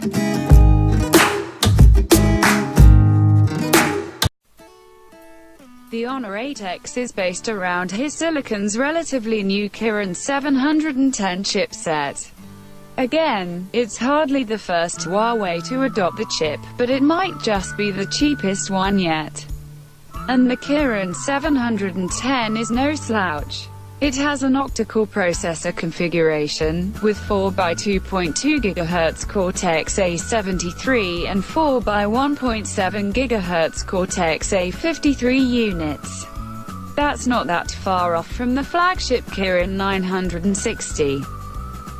The Honor 8X is based around HiSilicon's relatively new Kirin 710 chipset. Again, it's hardly the first Huawei to adopt the chip, but it might just be the cheapest one yet. And the Kirin 710 is no slouch. It has an octa-core processor configuration, with 4x2.2 GHz Cortex-A73 and 4x1.7 GHz Cortex-A53 units. That's not that far off from the flagship Kirin 960.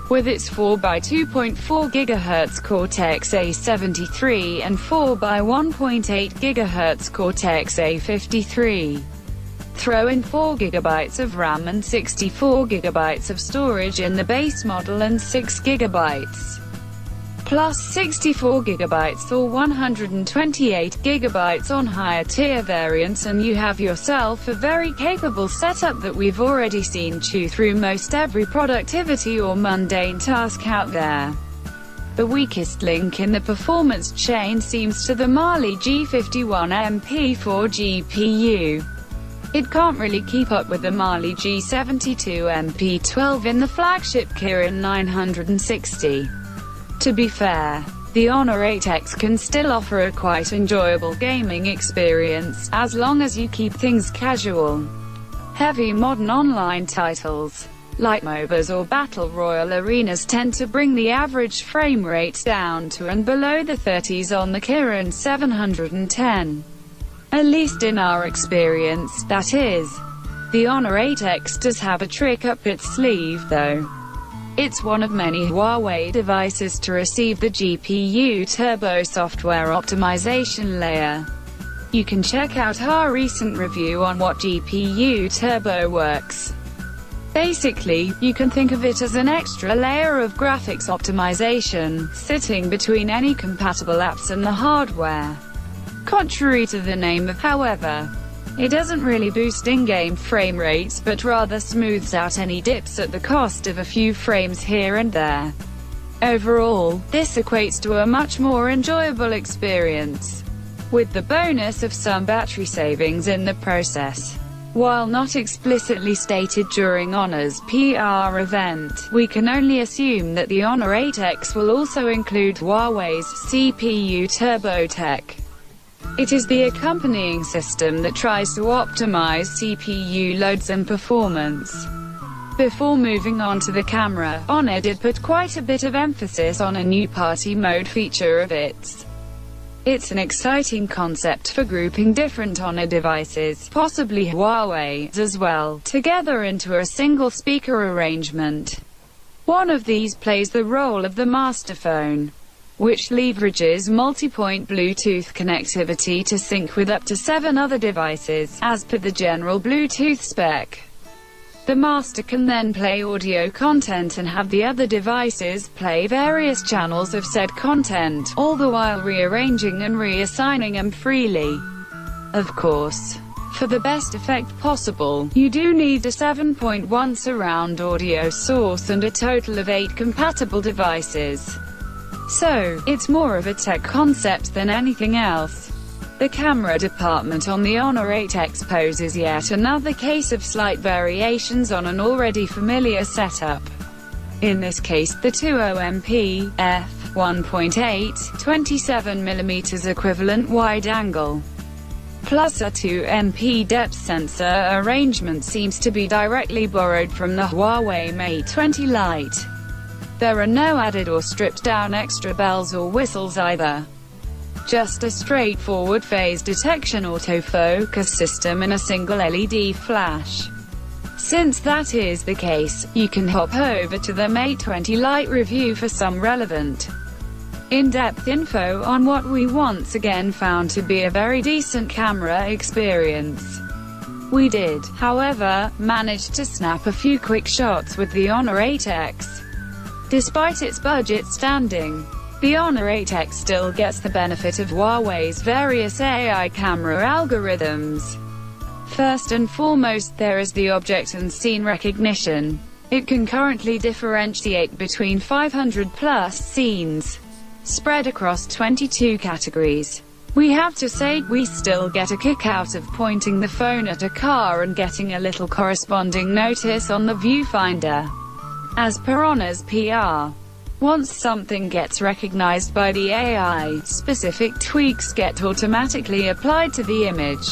With its 4x2.4 GHz Cortex-A73 and 4x1.8 GHz Cortex-A53. Throw in 4 GB of RAM and 64 GB of storage in the base model and 6 GB plus 64 GB or 128 GB on higher tier variants, and you have yourself a very capable setup that we've already seen chew through most every productivity or mundane task out there. The weakest link in the performance chain seems to the Mali G51MP4 GPU. It can't really keep up with the Mali G72MP12 in the flagship Kirin 960. To be fair, the Honor 8X can still offer a quite enjoyable gaming experience, as long as you keep things casual. Heavy modern online titles, like MOBAs or Battle Royale arenas, tend to bring the average frame rate down to and below the 30s on the Kirin 710. At least in our experience, that is. The Honor 8X does have a trick up its sleeve, though. It's one of many Huawei devices to receive the GPU Turbo software optimization layer. You can check out our recent review on what GPU Turbo works. Basically, you can think of it as an extra layer of graphics optimization, sitting between any compatible apps and the hardware. Contrary to the name, however, it doesn't really boost in-game frame rates, but rather smooths out any dips at the cost of a few frames here and there. Overall, this equates to a much more enjoyable experience, with the bonus of some battery savings in the process. While not explicitly stated during Honor's PR event, we can only assume that the Honor 8X will also include Huawei's CPU Turbo Tech. It is the accompanying system that tries to optimize CPU loads and performance. Before moving on to the camera, Honor did put quite a bit of emphasis on a new party mode feature of its. It's an exciting concept for grouping different Honor devices, possibly Huawei's as well, together into a single speaker arrangement. One of these plays the role of the master phone, which leverages multi-point Bluetooth connectivity to sync with up to 7 other devices, as per the general Bluetooth spec. The master can then play audio content and have the other devices play various channels of said content, all the while rearranging and reassigning them freely. Of course, for the best effect possible, you do need a 7.1 surround audio source and a total of 8 compatible devices. So, it's more of a tech concept than anything else. The camera department on the Honor 8X poses yet another case of slight variations on an already familiar setup. In this case, the 20MP f1.8 27mm equivalent wide angle plus a 2MP depth sensor arrangement seems to be directly borrowed from the Huawei Mate 20 Lite. There are no added or stripped down extra bells or whistles either. Just a straightforward phase detection autofocus system and a single LED flash. Since that is the case, you can hop over to the Mate 20 Lite review for some relevant, in-depth info on what we once again found to be a very decent camera experience. We did, however, manage to snap a few quick shots with the Honor 8X. Despite its budget standing, the Honor 8X still gets the benefit of Huawei's various AI camera algorithms. First and foremost, there is the object and scene recognition. It can currently differentiate between 500+ scenes. spread across 22 categories. We have to say, we still get a kick out of pointing the phone at a car and getting a little corresponding notice on the viewfinder. As per Honor's PR, once something gets recognized by the AI, specific tweaks get automatically applied to the image.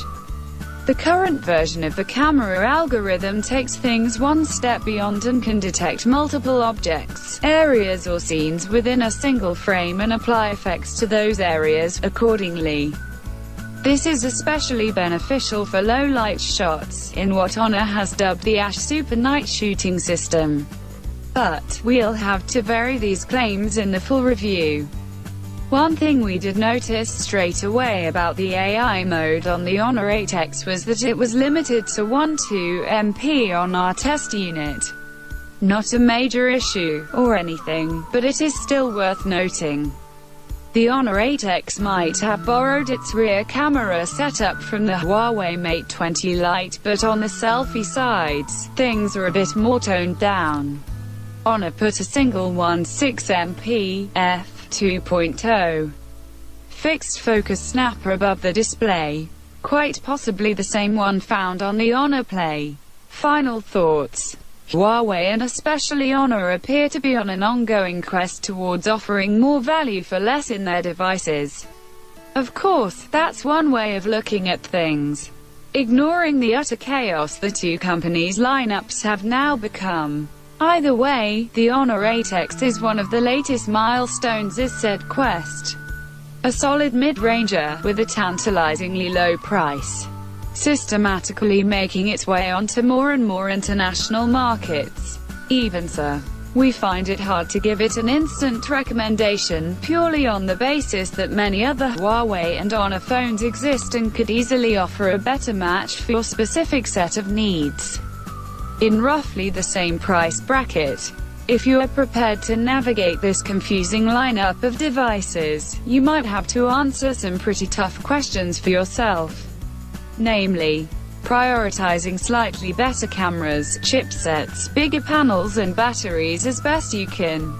The current version of the camera algorithm takes things one step beyond and can detect multiple objects, areas or scenes within a single frame and apply effects to those areas, accordingly. This is especially beneficial for low-light shots, in what Honor has dubbed the Ash Super Night Shooting System. But, we'll have to vary these claims in the full review. One thing we did notice straight away about the AI mode on the Honor 8X was that it was limited to 12 MP on our test unit. Not a major issue, or anything, but it is still worth noting. The Honor 8X might have borrowed its rear camera setup from the Huawei Mate 20 Lite, but on the selfie sides, things are a bit more toned down. Honor put a single 16MP f2.0 fixed focus snapper above the display, quite possibly the same one found on the Honor Play. Final thoughts. Huawei and especially Honor appear to be on an ongoing quest towards offering more value for less in their devices. Of course, that's one way of looking at things. Ignoring the utter chaos the two companies' lineups have now become. Either way, the Honor 8X is one of the latest milestones in said quest. A solid mid-ranger, with a tantalizingly low price, systematically making its way onto more and more international markets. Even so, we find it hard to give it an instant recommendation, purely on the basis that many other Huawei and Honor phones exist and could easily offer a better match for your specific set of needs. In roughly the same price bracket. If you are prepared to navigate this confusing lineup of devices, you might have to answer some pretty tough questions for yourself. Namely, prioritizing slightly better cameras, chipsets, bigger panels and batteries as best you can.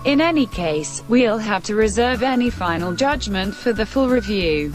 In any case, we'll have to reserve any final judgment for the full review.